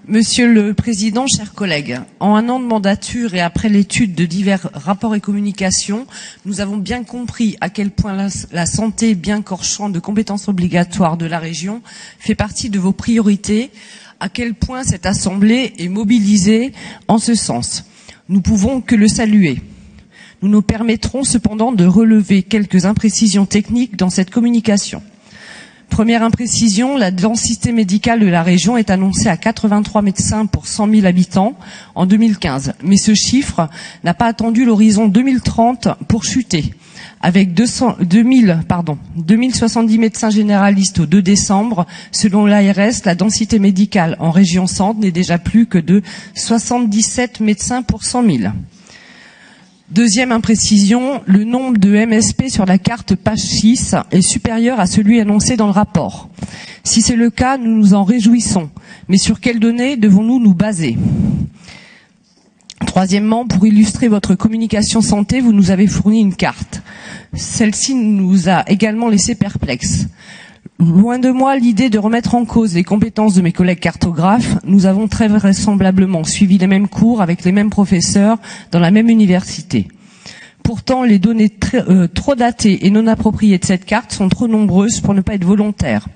Monsieur le Président, chers collègues, en un an de mandature et après l'étude de divers rapports et communications, nous avons bien compris à quel point la santé, bien qu'hors champ de compétences obligatoires de la région, fait partie de vos priorités, à quel point cette Assemblée est mobilisée en ce sens. Nous pouvons que le saluer. Nous nous permettrons cependant de relever quelques imprécisions techniques dans cette communication. Première imprécision, la densité médicale de la région est annoncée à 83 médecins pour 100 000 habitants en 2015. Mais ce chiffre n'a pas attendu l'horizon 2030 pour chuter. Avec 2070 médecins généralistes au 2 décembre, selon l'ARS, la densité médicale en région centre n'est déjà plus que de 77 médecins pour 100 000. Deuxième imprécision, le nombre de MSP sur la carte page 6 est supérieur à celui annoncé dans le rapport. Si c'est le cas, nous nous en réjouissons. Mais sur quelles données devons-nous nous baser? Troisièmement, pour illustrer votre communication santé, vous nous avez fourni une carte. Celle-ci nous a également laissé perplexes. Loin de moi l'idée de remettre en cause les compétences de mes collègues cartographes. Nous avons très vraisemblablement suivi les mêmes cours avec les mêmes professeurs dans la même université. Pourtant, les données trop datées et non appropriées de cette carte sont trop nombreuses pour ne pas être volontaires.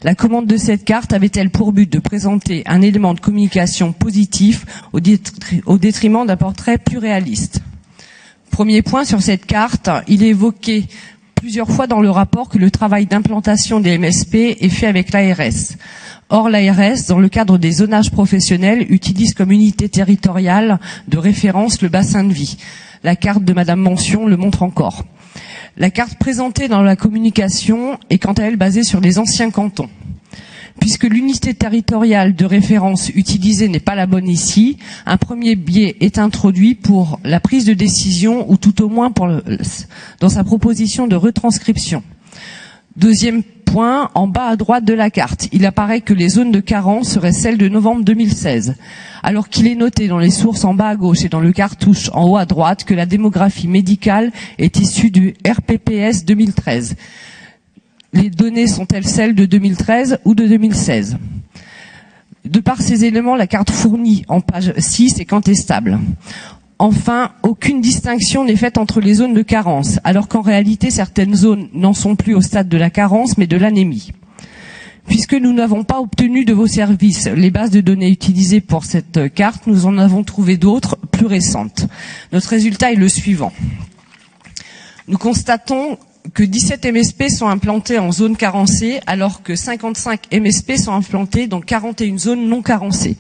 La commande de cette carte avait-elle pour but de présenter un élément de communication positif au détriment d'un portrait plus réaliste? Premier point sur cette carte, il est évoqué plusieurs fois dans le rapport que le travail d'implantation des MSP est fait avec l'ARS. Or, l'ARS, dans le cadre des zonages professionnels, utilise comme unité territoriale de référence le bassin de vie. La carte de Madame Mention le montre encore. La carte présentée dans la communication est quant à elle basée sur les anciens cantons. Puisque l'unité territoriale de référence utilisée n'est pas la bonne ici, un premier biais est introduit pour la prise de décision ou tout au moins dans sa proposition de retranscription. Deuxième point, en bas à droite de la carte, il apparaît que les zones de carence seraient celles de novembre 2016, alors qu'il est noté dans les sources en bas à gauche et dans le cartouche en haut à droite que la démographie médicale est issue du RPPS 2013. Les données sont-elles celles de 2013 ou de 2016? De par ces éléments, la carte fournie en page 6 est contestable. Enfin, aucune distinction n'est faite entre les zones de carence, alors qu'en réalité, certaines zones n'en sont plus au stade de la carence, mais de l'anémie. Puisque nous n'avons pas obtenu de vos services les bases de données utilisées pour cette carte, nous en avons trouvé d'autres plus récentes. Notre résultat est le suivant. Nous constatons que 17 MSP sont implantés en zone carencée, alors que 55 MSP sont implantés dans 41 zones non carencées.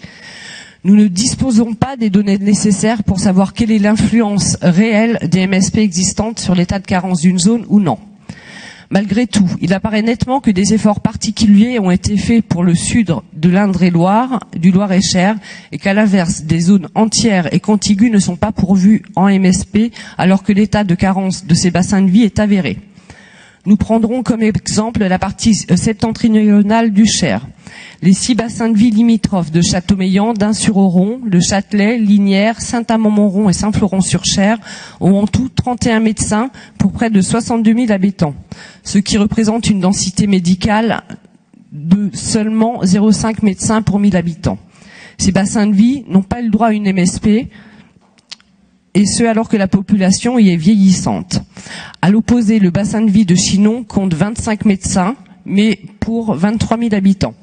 Nous ne disposons pas des données nécessaires pour savoir quelle est l'influence réelle des MSP existantes sur l'état de carence d'une zone ou non. Malgré tout, il apparaît nettement que des efforts particuliers ont été faits pour le sud de l'Indre-et-Loire, du Loir-et-Cher, et qu'à l'inverse, des zones entières et contiguës ne sont pas pourvues en MSP, alors que l'état de carence de ces bassins de vie est avéré. Nous prendrons comme exemple la partie septentrionale du Cher. Les 6 bassins de vie limitrophes de Châteaumeillan, d'Ain-sur-Oron, Le Châtelet, Lignières, Saint-Amand-Montrond et Saint-Florent-sur-Cher ont en tout 31 médecins pour près de 62 000 habitants, ce qui représente une densité médicale de seulement 0,5 médecins pour 1000 habitants. Ces bassins de vie n'ont pas le droit à une MSP, et ce alors que la population y est vieillissante. À l'opposé, le bassin de vie de Chinon compte 25 médecins, mais pour 23 000 habitants.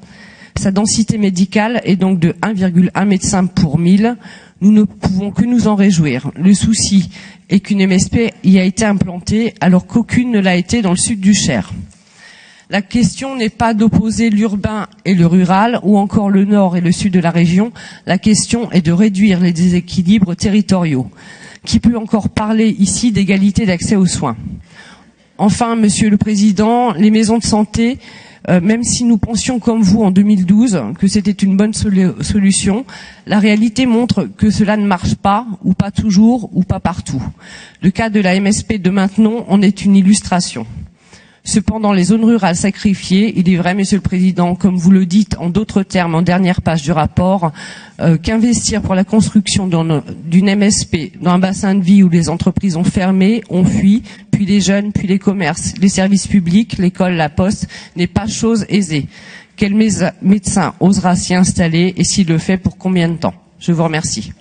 Sa densité médicale est donc de 1,1 médecin pour 1000. Nous ne pouvons que nous en réjouir. Le souci est qu'une MSP y a été implantée alors qu'aucune ne l'a été dans le sud du Cher. La question n'est pas d'opposer l'urbain et le rural, ou encore le nord et le sud de la région. La question est de réduire les déséquilibres territoriaux. Qui peut encore parler ici d'égalité d'accès aux soins? Enfin, Monsieur le Président, les maisons de santé, même si nous pensions comme vous en 2012 que c'était une bonne solution, la réalité montre que cela ne marche pas, ou pas toujours, ou pas partout. Le cas de la MSP de Maintenon en est une illustration. Cependant, les zones rurales sacrifiées, il est vrai, Monsieur le Président, comme vous le dites en d'autres termes en dernière page du rapport, qu'investir pour la construction d'une MSP dans un bassin de vie où les entreprises ont fermé, ont fui, puis les jeunes, puis les commerces, les services publics, l'école, la poste, n'est pas chose aisée. Quel médecin osera s'y installer et s'il le fait, pour combien de temps? Je vous remercie.